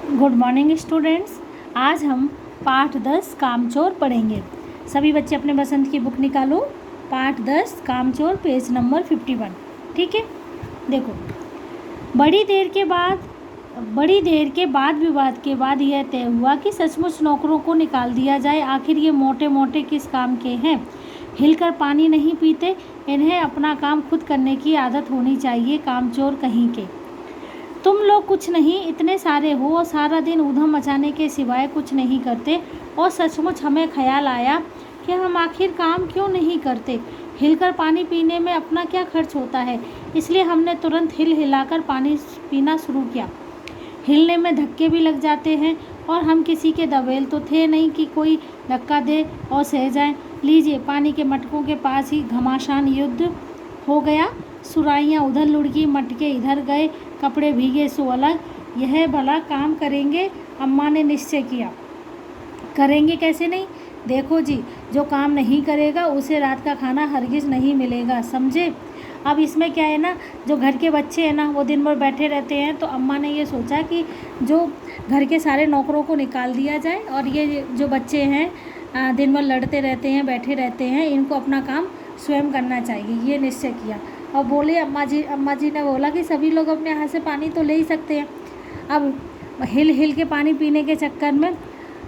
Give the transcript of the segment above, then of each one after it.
Good morning students. आज हम पाठ 10 कामचोर पढ़ेंगे। सभी बच्चे अपने पसंद की बुक निकालो। पाठ 10 कामचोर, पेज नंबर 51। ठीक है, देखो। बड़ी देर के बाद विवाद के बाद यह तय हुआ कि सचमुच नौकरों को निकाल दिया जाए। आखिर ये मोटे मोटे किस काम के हैं? हिलकर पानी नहीं पीते। इन्हें अपना काम खुद करने की आदत होनी चाहिए। कामचोर कहीं के। तुम लोग कुछ नहीं, इतने सारे हो और सारा दिन ऊधम मचाने के सिवाय कुछ नहीं करते। और सचमुच हमें ख्याल आया कि हम आखिर काम क्यों नहीं करते। हिलकर पानी पीने में अपना क्या खर्च होता है, इसलिए हमने तुरंत हिलाकर पानी पीना शुरू किया। हिलने में धक्के भी लग जाते हैं और हम किसी के दबेल तो थे नहीं कि कोई धक्का दे और सह जाए। लीजिए, पानी के मटकों के पास ही घमासान युद्ध हो गया। सुराइयाँ उधर लुढ़की, मटके इधर गए, कपड़े भीगे सो अलग। यह भला काम करेंगे? अम्मा ने निश्चय किया। करेंगे कैसे नहीं? देखो जी, जो काम नहीं करेगा उसे रात का खाना हरगिज़ नहीं मिलेगा, समझे? अब इसमें क्या है ना, जो घर के बच्चे हैं ना, वो दिन भर बैठे रहते हैं, तो अम्मा ने ये सोचा कि जो घर के सारे नौकरों को निकाल दिया जाए और ये जो बच्चे हैं दिन भर लड़ते रहते हैं, बैठे रहते हैं, इनको अपना काम स्वयं करना चाहिए, ये निश्चय किया। और बोले अम्मा जी ने बोला कि सभी लोग अपने हाथ से पानी तो ले ही सकते हैं। अब हिल के पानी पीने के चक्कर में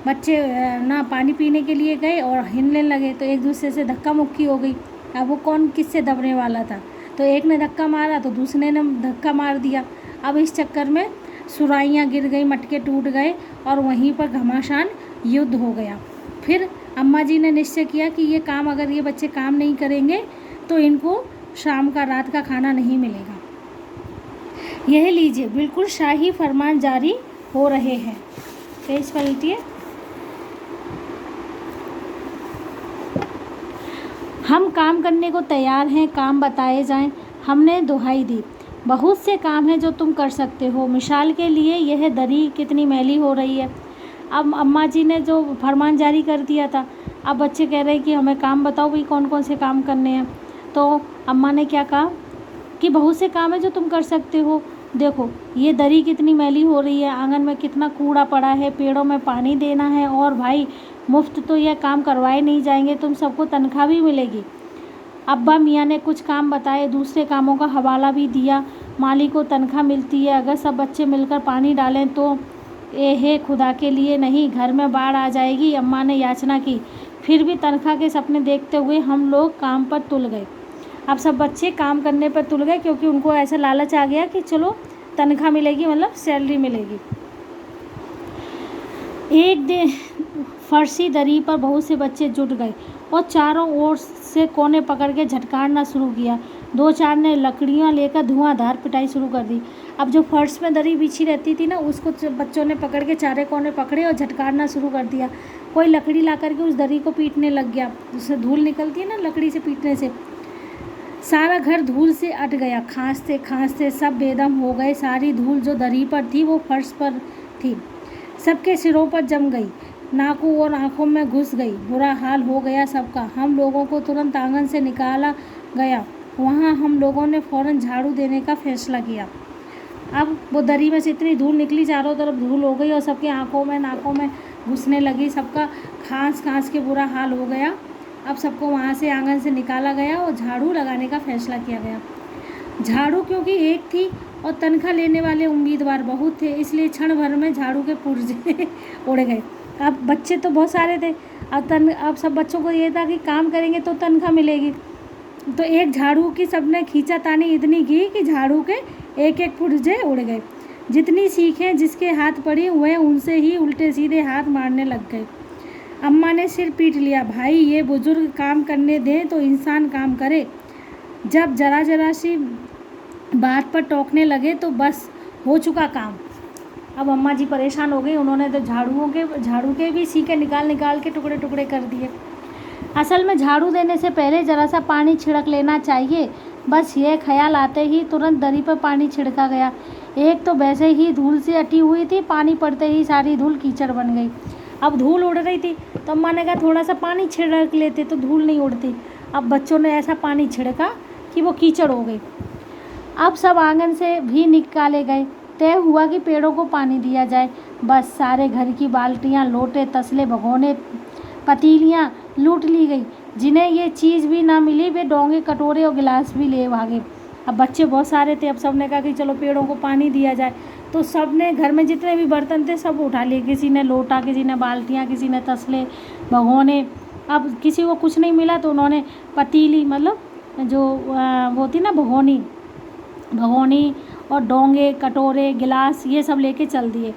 बच्चे ना पानी पीने के लिए गए और हिलने लगे, तो एक दूसरे से धक्का मुक्की हो गई। अब वो कौन किससे दबने वाला था, तो एक ने धक्का मारा तो दूसरे ने धक्का मार दिया। अब इस चक्कर में सुराइयाँ गिर गई, मटके टूट गए और वहीं पर घमासान युद्ध हो गया। फिर अम्मा जी ने निश्चय किया कि ये काम अगर ये बच्चे काम नहीं करेंगे तो इनको शाम का रात का खाना नहीं मिलेगा। यह लीजिए, बिल्कुल शाही फरमान जारी हो रहे हैं। पेज पलटिए। हम काम करने को तैयार हैं, काम बताए जाएं। हमने दुहाई दी, बहुत से काम हैं जो तुम कर सकते हो। मिसाल के लिए यह दरी कितनी मैली हो रही है। अब अम्मा जी ने जो फरमान जारी कर दिया था, अब बच्चे कह रहे हैं कि हमें काम बताओ भाई, कौन कौन से काम करने हैं। तो अम्मा ने क्या कहा कि बहुत से काम है जो तुम कर सकते हो। देखो, ये दरी कितनी मैली हो रही है, आंगन में कितना कूड़ा पड़ा है, पेड़ों में पानी देना है, और भाई मुफ्त तो यह काम करवाए नहीं जाएंगे, तुम सबको तनख्वाह भी मिलेगी। अब्बा मियाँ ने कुछ काम बताए, दूसरे कामों का हवाला भी दिया। माली को तनख्वाह मिलती है, अगर सब बच्चे मिलकर पानी डालें तो। हे खुदा के लिए नहीं, घर में बाढ़ आ जाएगी, अम्मा ने याचना की। फिर भी तनख्वाह के सपने देखते हुए हम लोग काम पर तुल गए। अब सब बच्चे काम करने पर तुल गए, क्योंकि उनको ऐसा लालच आ गया कि चलो तनख्वाह मिलेगी, मतलब सैलरी मिलेगी। एक दिन फर्शी दरी पर बहुत से बच्चे जुट गए और चारों ओर से कोने पकड़ के झटकारना शुरू किया। दो चार ने लकड़ियाँ लेकर धुआंधार पिटाई शुरू कर दी। अब जो फर्श में दरी बिछी रहती थी ना, उसको बच्चों ने पकड़ के चारे कोने पकड़े और झटकारना शुरू कर दिया। कोई लकड़ी ला करके उस दरी को पीटने लग गया, जिससे धूल निकलती है ना लकड़ी से पीटने से। सारा घर धूल से अट गया, खांसते खांसते सब बेदम हो गए। सारी धूल जो दरी पर थी वो फर्श पर थी, सबके सिरों पर जम गई, नाकों और आंखों में घुस गई। बुरा हाल हो गया सबका। हम लोगों को तुरंत आंगन से निकाला गया। वहाँ हम लोगों ने फ़ौरन झाड़ू देने का फैसला किया। अब वो दरी में से इतनी धूल निकली, चारों तरफ धूल हो गई और सबके आंखों में नाकों में घुसने लगी। सबका खांस खांस के बुरा हाल हो गया। अब सबको वहाँ से आंगन से निकाला गया और झाड़ू लगाने का फैसला किया गया। झाड़ू क्योंकि एक थी और तनख्वाह लेने वाले उम्मीदवार बहुत थे, इसलिए क्षण भर में झाड़ू के पुर्जे उड़ गए। अब बच्चे तो बहुत सारे थे, अब सब बच्चों को ये था कि काम करेंगे तो तनख्वाह मिलेगी। तो एक झाड़ू की सबने खींचातानी इतनी की कि झाड़ू के एक एक पुर्जे उड़ गए। जितनी सीखें जिसके हाथ पड़ी वह उनसे ही उल्टे सीधे हाथ मारने लग गए। अम्मा ने सिर पीट लिया, भाई ये बुजुर्ग काम करने दें तो इंसान काम करे, जब जरा सी बात पर टोकने लगे तो बस हो चुका काम। अब अम्मा जी परेशान हो गई, उन्होंने तो झाड़ू के भी सीके निकाल के टुकड़े टुकड़े कर दिए। असल में झाड़ू देने से पहले ज़रा सा पानी छिड़क लेना चाहिए। बस ये ख्याल आते ही तुरंत दरी पर पानी छिड़का गया। एक तो वैसे ही धूल से अटी हुई थी, पानी पड़ते ही सारी धूल कीचड़ बन गई। अब धूल उड़ रही थी तो अम्मा ने कहा थोड़ा सा पानी छिड़क लेते तो धूल नहीं उड़ती। अब बच्चों ने ऐसा पानी छिड़का कि वो कीचड़ हो गई। अब सब आंगन से भी निकाले गए। तय हुआ कि पेड़ों को पानी दिया जाए। बस सारे घर की बाल्टियाँ, लोटे, तसले, भगोने, पतीलियाँ लूट ली गई। जिन्हें ये चीज़ भी ना मिली वे डोंगे, कटोरे और गिलास भी ले भागे। अब बच्चे बहुत सारे थे, अब सब ने कहा कि चलो पेड़ों को पानी दिया जाए। तो सब ने घर में जितने भी बर्तन थे सब उठा लिए, किसी ने लोटा, किसी ने बाल्टियाँ, किसी ने तसले, भगोने। अब किसी को कुछ नहीं मिला तो उन्होंने पतीली, मतलब जो वो होती ना भगोनी और डोंगे, कटोरे, गिलास, ये सब लेके चल दिए।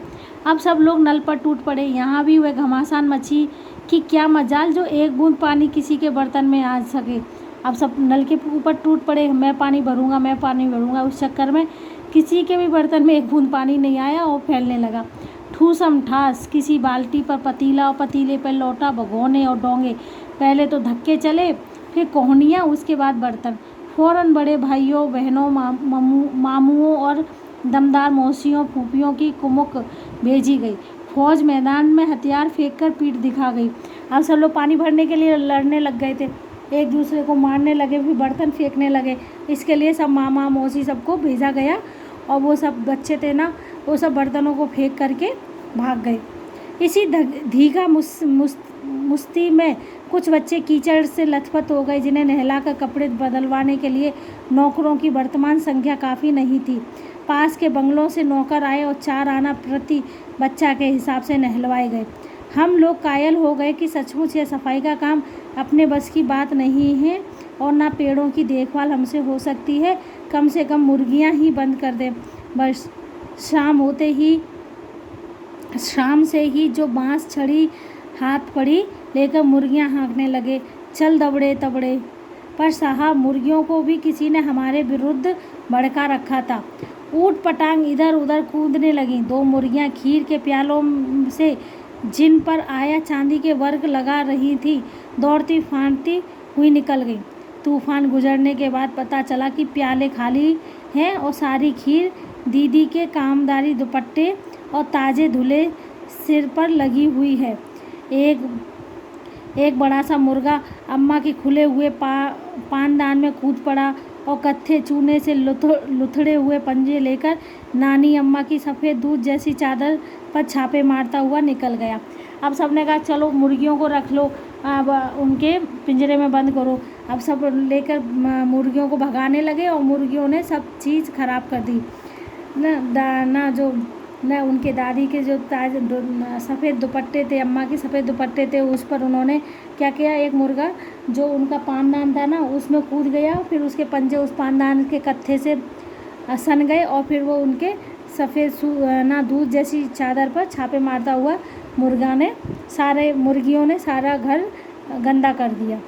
अब सब लोग नल पर टूट पड़े। यहाँ भी वह घमासान मची कि क्या मजाल जो एक बूंद पानी किसी के बर्तन में आ सके। अब सब नल के ऊपर टूट पड़े, मैं पानी भरूंगा। उस चक्कर में किसी के भी बर्तन में एक बूंद पानी नहीं आया और फैलने लगा। ठूसम ठास, किसी बाल्टी पर पतीला और पतीले पर लोटा, भगोने और डोंगे। पहले तो धक्के चले, फिर कोहनियाँ, उसके बाद बर्तन। फ़ौरन बड़े भाइयों, बहनों, मामुओं और दमदार मौसियों, फूफियों की कुमुक भेजी गई। फौज मैदान में हथियार फेंककर पीठ दिखा गई। अब सब लोग पानी भरने के लिए लड़ने लग गए थे, एक दूसरे को मारने लगे, फिर बर्तन फेंकने लगे। इसके लिए सब मामा मौसी सबको भेजा गया और वो सब बच्चे थे ना, वो सब बर्तनों को फेंक करके भाग गए। इसी धीगा मुस्ती में कुछ बच्चे कीचड़ से लथपथ हो गए, जिन्हें नहलाकर कपड़े बदलवाने के लिए नौकरों की वर्तमान संख्या काफ़ी नहीं थी। पास के बंगलों से नौकर आए और 4 आना प्रति बच्चा के हिसाब से नहलवाए गए। हम लोग कायल हो गए कि सचमुच यह सफाई का काम अपने बस की बात नहीं है और ना पेड़ों की देखभाल हमसे हो सकती है। कम से कम मुर्गियां ही बंद कर दें। बस शाम से ही जो बांस छड़ी हाथ पड़ी लेकर मुर्गियां हाँकने लगे, चल दबड़े तबड़े। पर साहब, मुर्गियों को भी किसी ने हमारे विरुद्ध भड़का रखा था। ऊट पटांग इधर उधर कूदने लगीं। 2 मुर्गियां खीर के प्यालों से, जिन पर आया चांदी के वर्ग लगा रही थी, दौड़ती फांदती हुई निकल गई। तूफान गुजरने के बाद पता चला कि प्याले खाली हैं और सारी खीर दीदी के कामदारी दुपट्टे और ताजे धुले सिर पर लगी हुई है। एक बड़ा सा मुर्गा अम्मा के खुले हुए पानदान में कूद पड़ा और कत्थे चूने से लुथड़े हुए पंजे लेकर नानी अम्मा की सफ़ेद दूध जैसी चादर पर छापे मारता हुआ निकल गया। अब सब ने कहा चलो मुर्गियों को रख लो, अब उनके पिंजरे में बंद करो। अब सब लेकर मुर्गियों को भगाने लगे और मुर्गियों ने सब चीज़ ख़राब कर दी ना उनके दादी के जो सफ़ेद दुपट्टे थे, अम्मा के सफ़ेद दुपट्टे थे, उस पर उन्होंने क्या किया, एक मुर्गा जो उनका पानदान था ना उसमें कूद गया, फिर उसके पंजे उस पानदान के कत्थे से सन गए और फिर वो उनके सफ़ेद दूध जैसी चादर पर छापे मारता हुआ मुर्गियों ने सारा घर गंदा कर दिया।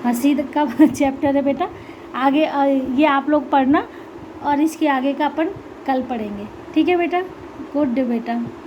हंसी का चैप्टर है बेटा, आगे ये आप लोग पढ़ना और इसके आगे का अपन कल पढ़ेंगे। ठीक है बेटा, गुड डे बेटा।